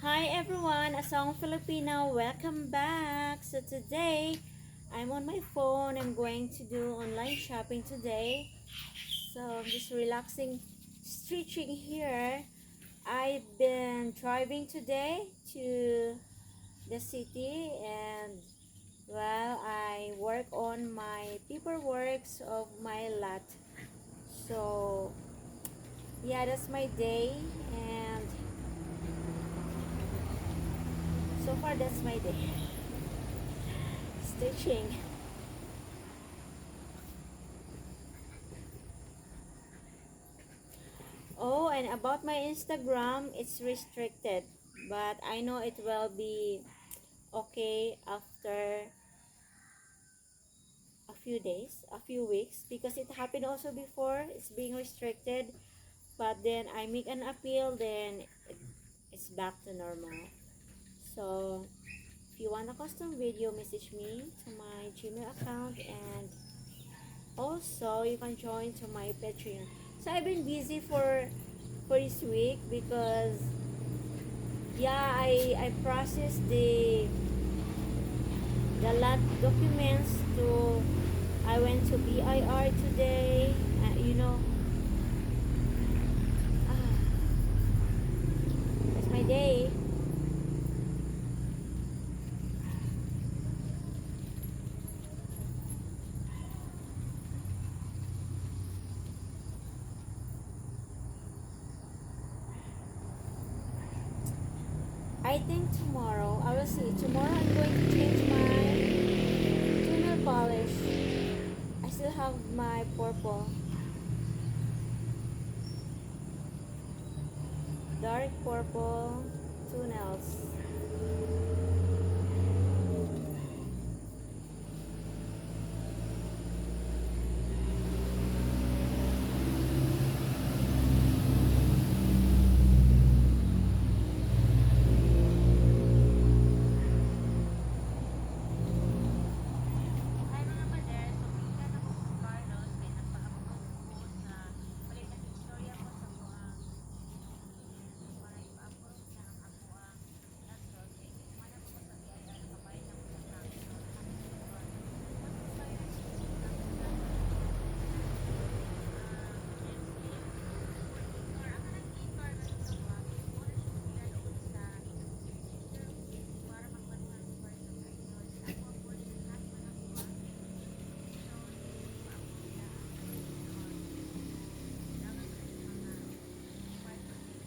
Hi everyone, Asong Filipino, welcome back. So today, I'm on my phone. I'm going to do online shopping today. So I'm just relaxing, stretching here. I've been driving today to the city and I work on my paperwork of my lot. So yeah, that's my day and so far that's my day. Stitching. Oh, and about my Instagram, it's restricted. But I know it will be okay after a few days, a few weeks. Because it happened also before, it's being restricted. But then I make an appeal, then it's back to normal. So, if you want a custom video, message me to my Gmail account. And also, you can join to my Patreon. So, I've been busy for this week because yeah, I processed the land documents to I went to BIR today. Ah, that's my day. I think tomorrow I will see. Tomorrow I'm going to change my tunnel polish. I still have my purple, dark purple tunnels.